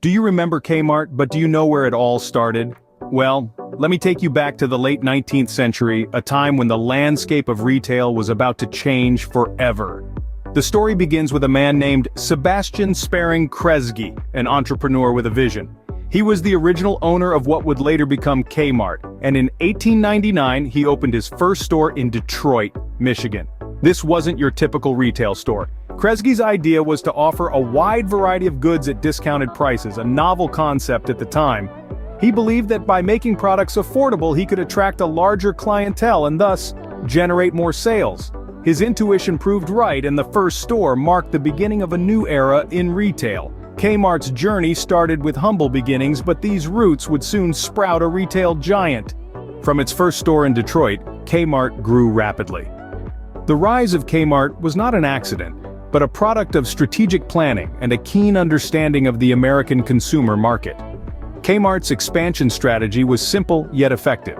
Do you remember Kmart, but do you know where it all started? Well, let me take you back to the late 19th century, a time when the landscape of retail was about to change forever. The story begins with a man named Sebastian Sparing Kresge, an entrepreneur with a vision. He was the original owner of what would later become Kmart, and in 1899 he opened his first store in Detroit, Michigan. This wasn't your typical retail store. Kresge's idea was to offer a wide variety of goods at discounted prices, a novel concept at the time. He believed that by making products affordable he could attract a larger clientele and thus generate more sales. His intuition proved right, and the first store marked the beginning of a new era in retail. Kmart's journey started with humble beginnings, but these roots would soon sprout a retail giant. From its first store in Detroit, Kmart grew rapidly. The rise of Kmart was not an accident, but a product of strategic planning and a keen understanding of the American consumer market. Kmart's expansion strategy was simple yet effective.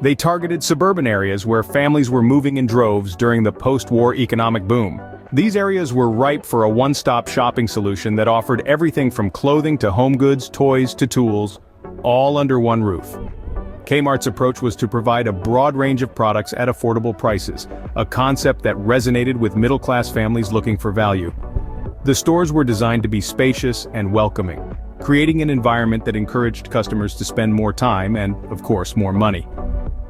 They targeted suburban areas where families were moving in droves during the post-war economic boom. These areas were ripe for a one-stop shopping solution that offered everything from clothing to home goods, toys to tools, all under one roof. Kmart's approach was to provide a broad range of products at affordable prices, a concept that resonated with middle-class families looking for value. The stores were designed to be spacious and welcoming, creating an environment that encouraged customers to spend more time and, of course, more money.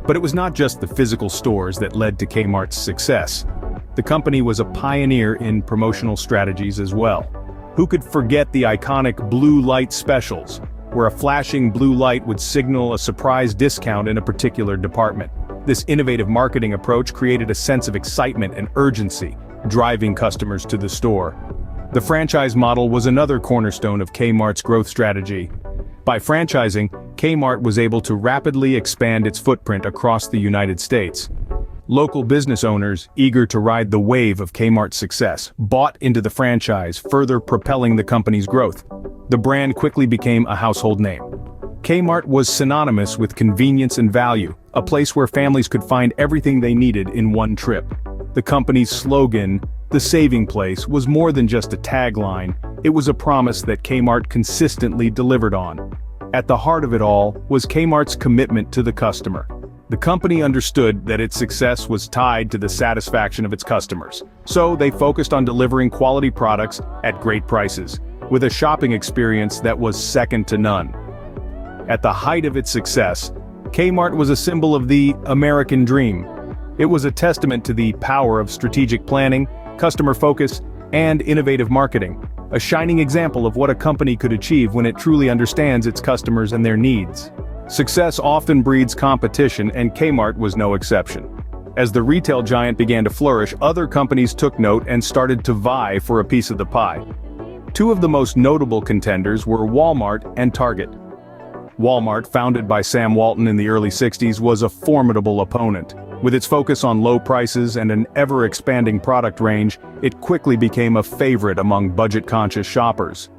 But it was not just the physical stores that led to Kmart's success. The company was a pioneer in promotional strategies as well. Who could forget the iconic blue light specials, where a flashing blue light would signal a surprise discount in a particular department? This innovative marketing approach created a sense of excitement and urgency, driving customers to the store. The franchise model was another cornerstone of Kmart's growth strategy. By franchising, Kmart was able to rapidly expand its footprint across the United States. Local business owners, eager to ride the wave of Kmart's success, bought into the franchise, further propelling the company's growth. The brand quickly became a household name. Kmart was synonymous with convenience and value, a place where families could find everything they needed in one trip. The company's slogan, "The Saving Place," was more than just a tagline. It was a promise that Kmart consistently delivered on. At the heart of it all was Kmart's commitment to the customer. The company understood that its success was tied to the satisfaction of its customers, so they focused on delivering quality products at great prices, with a shopping experience that was second to none. At the height of its success, Kmart was a symbol of the American dream. It was a testament to the power of strategic planning, customer focus, and innovative marketing, a shining example of what a company could achieve when it truly understands its customers and their needs. Success often breeds competition, and Kmart was no exception. As the retail giant began to flourish, other companies took note and started to vie for a piece of the pie. Two of the most notable contenders were Walmart and Target. Walmart, founded by Sam Walton in the early 60s, was a formidable opponent. With its focus on low prices and an ever-expanding product range, it quickly became a favorite among budget-conscious shoppers.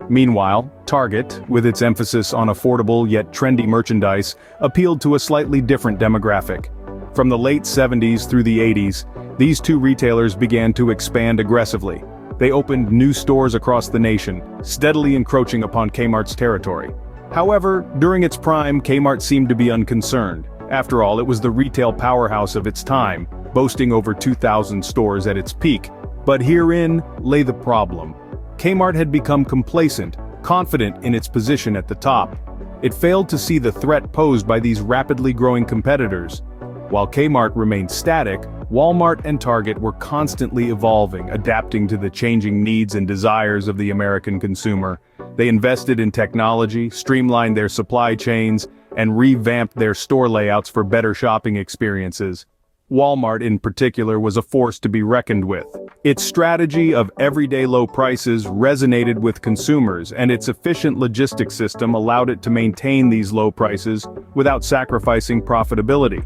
Meanwhile, Target, with its emphasis on affordable yet trendy merchandise, appealed to a slightly different demographic. From the late 70s through the 80s, these two retailers began to expand aggressively. They opened new stores across the nation, steadily encroaching upon Kmart's territory. However, during its prime, Kmart seemed to be unconcerned. After all, it was the retail powerhouse of its time, boasting over 2,000 stores at its peak. But herein lay the problem. Kmart had become complacent, confident in its position at the top. It failed to see the threat posed by these rapidly growing competitors. While Kmart remained static, Walmart and Target were constantly evolving, adapting to the changing needs and desires of the American consumer. They invested in technology, streamlined their supply chains, and revamped their store layouts for better shopping experiences. Walmart in particular was a force to be reckoned with. Its strategy of everyday low prices resonated with consumers, and its efficient logistics system allowed it to maintain these low prices without sacrificing profitability.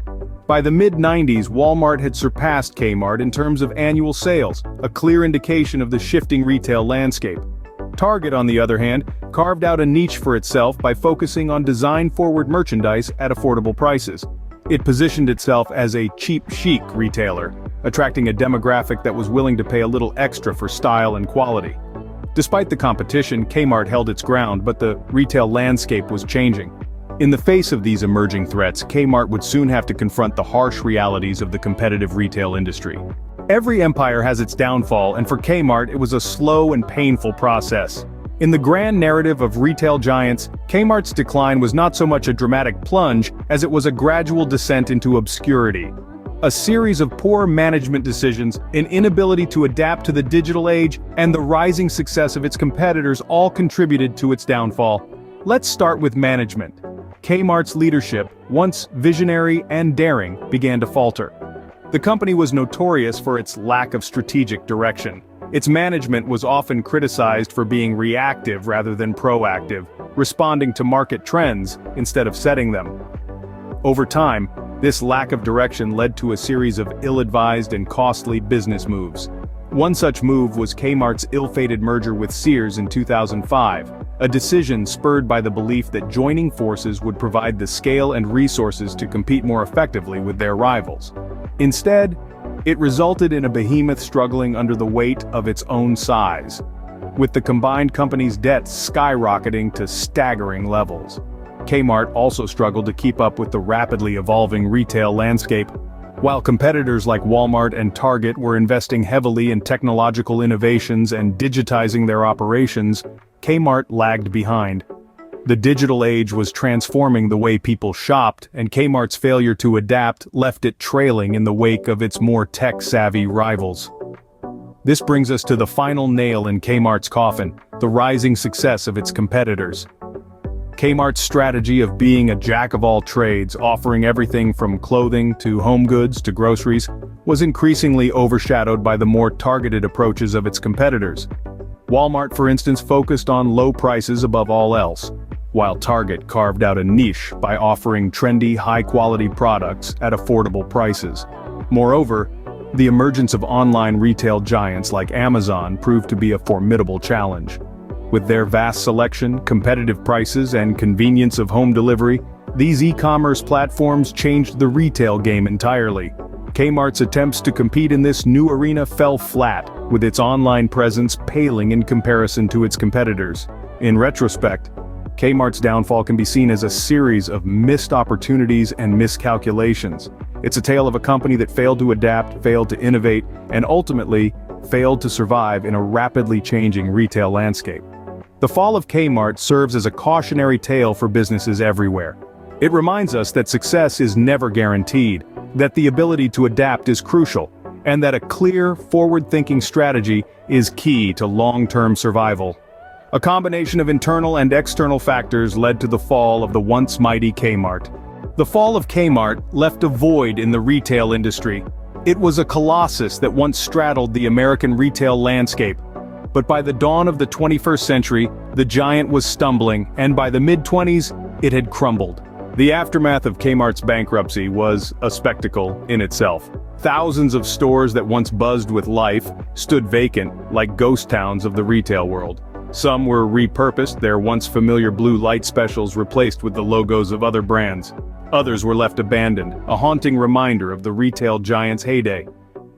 By the mid-90s, Walmart had surpassed Kmart in terms of annual sales, a clear indication of the shifting retail landscape. Target, on the other hand, carved out a niche for itself by focusing on design-forward merchandise at affordable prices. It positioned itself as a cheap chic retailer, attracting a demographic that was willing to pay a little extra for style and quality. Despite the competition, Kmart held its ground, but the retail landscape was changing. In the face of these emerging threats, Kmart would soon have to confront the harsh realities of the competitive retail industry. Every empire has its downfall, and for Kmart it was a slow and painful process. In the grand narrative of retail giants, Kmart's decline was not so much a dramatic plunge as it was a gradual descent into obscurity. A series of poor management decisions, an inability to adapt to the digital age, and the rising success of its competitors all contributed to its downfall. Let's start with management. Kmart's leadership, once visionary and daring, began to falter. The company was notorious for its lack of strategic direction. Its management was often criticized for being reactive rather than proactive, responding to market trends instead of setting them. Over time, this lack of direction led to a series of ill-advised and costly business moves. One such move was Kmart's ill-fated merger with Sears in 2005, a decision spurred by the belief that joining forces would provide the scale and resources to compete more effectively with their rivals. Instead, it resulted in a behemoth struggling under the weight of its own size, with the combined company's debts skyrocketing to staggering levels. Kmart also struggled to keep up with the rapidly evolving retail landscape. While competitors like Walmart and Target were investing heavily in technological innovations and digitizing their operations, Kmart lagged behind. The digital age was transforming the way people shopped, and Kmart's failure to adapt left it trailing in the wake of its more tech-savvy rivals. This brings us to the final nail in Kmart's coffin, the rising success of its competitors. Kmart's strategy of being a jack-of-all-trades, offering everything from clothing to home goods to groceries, was increasingly overshadowed by the more targeted approaches of its competitors. Walmart, for instance, focused on low prices above all else, while Target carved out a niche by offering trendy, high-quality products at affordable prices. Moreover, the emergence of online retail giants like Amazon proved to be a formidable challenge. With their vast selection, competitive prices, and convenience of home delivery, these e-commerce platforms changed the retail game entirely. Kmart's attempts to compete in this new arena fell flat, with its online presence paling in comparison to its competitors. In retrospect, Kmart's downfall can be seen as a series of missed opportunities and miscalculations. It's a tale of a company that failed to adapt, failed to innovate, and ultimately failed to survive in a rapidly changing retail landscape. The fall of Kmart serves as a cautionary tale for businesses everywhere. It reminds us that success is never guaranteed, that the ability to adapt is crucial, and that a clear, forward-thinking strategy is key to long-term survival. A combination of internal and external factors led to the fall of the once mighty Kmart. The fall of Kmart left a void in the retail industry. It was a colossus that once straddled the American retail landscape. But by the dawn of the 21st century, the giant was stumbling, and by the mid-20s, it had crumbled. The aftermath of Kmart's bankruptcy was a spectacle in itself. Thousands of stores that once buzzed with life stood vacant, like ghost towns of the retail world. Some were repurposed, their once familiar blue light specials replaced with the logos of other brands. Others were left abandoned, a haunting reminder of the retail giant's heyday.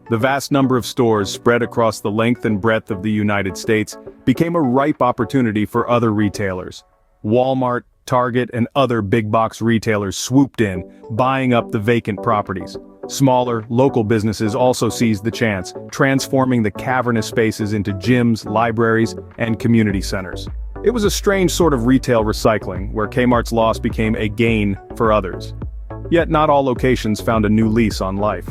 The vast number of stores spread across the length and breadth of the United States became a ripe opportunity for other retailers. Walmart, Target, and other big-box retailers swooped in, buying up the vacant properties. Smaller, local businesses also seized the chance, transforming the cavernous spaces into gyms, libraries, and community centers. It was a strange sort of retail recycling, where Kmart's loss became a gain for others. Yet not all locations found a new lease on life.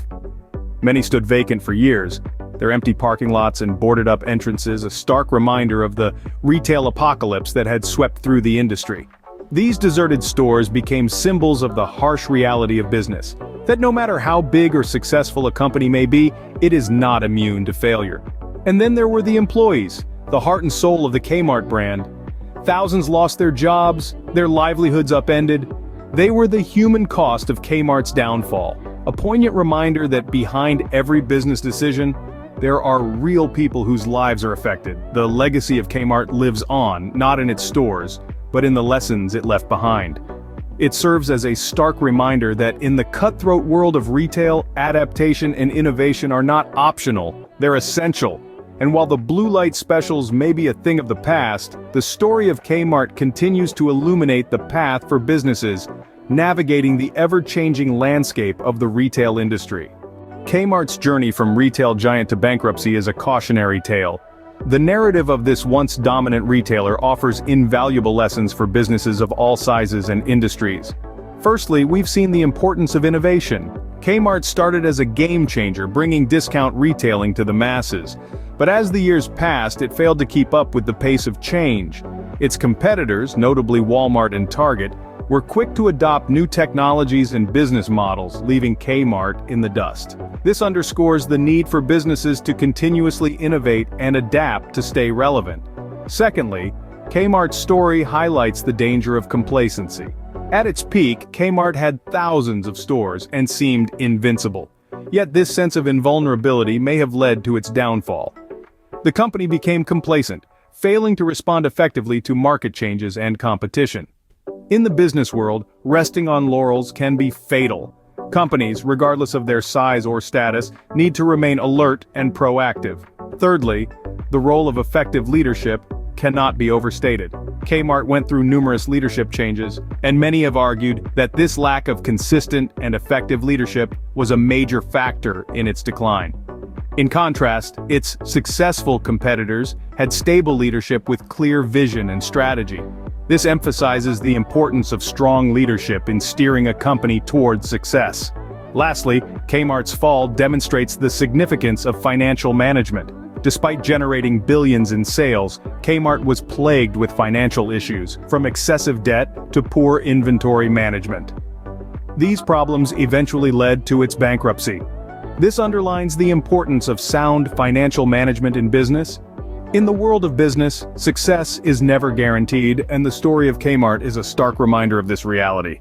Many stood vacant for years, their empty parking lots and boarded-up entrances a stark reminder of the retail apocalypse that had swept through the industry. These deserted stores became symbols of the harsh reality of business, that no matter how big or successful a company may be, it is not immune to failure. And then there were the employees, the heart and soul of the Kmart brand. Thousands lost their jobs, their livelihoods upended. They were the human cost of Kmart's downfall. A poignant reminder that behind every business decision, there are real people whose lives are affected. The legacy of Kmart lives on, not in its stores, but in the lessons it left behind. It serves as a stark reminder that in the cutthroat world of retail, adaptation and innovation are not optional, they're essential. And while the blue light specials may be a thing of the past, the story of Kmart continues to illuminate the path for businesses navigating the ever-changing landscape of the retail industry. Kmart's journey from retail giant to bankruptcy is a cautionary tale. The narrative of this once dominant retailer offers invaluable lessons for businesses of all sizes and industries. Firstly, we've seen the importance of innovation. Kmart started as a game changer, bringing discount retailing to the masses. But as the years passed, it failed to keep up with the pace of change. Its competitors, notably Walmart and Target, were quick to adopt new technologies and business models, leaving Kmart in the dust. This underscores the need for businesses to continuously innovate and adapt to stay relevant. Secondly, Kmart's story highlights the danger of complacency. At its peak, Kmart had thousands of stores and seemed invincible. Yet this sense of invulnerability may have led to its downfall. The company became complacent, failing to respond effectively to market changes and competition. In the business world, resting on laurels can be fatal. Companies, regardless of their size or status, need to remain alert and proactive. Thirdly, the role of effective leadership cannot be overstated. Kmart went through numerous leadership changes, and many have argued that this lack of consistent and effective leadership was a major factor in its decline. In contrast, its successful competitors had stable leadership with clear vision and strategy. This emphasizes the importance of strong leadership in steering a company towards success. Lastly, Kmart's fall demonstrates the significance of financial management. Despite generating billions in sales, Kmart was plagued with financial issues, from excessive debt to poor inventory management. These problems eventually led to its bankruptcy. This underlines the importance of sound financial management in business. In the world of business, success is never guaranteed, and the story of Kmart is a stark reminder of this reality.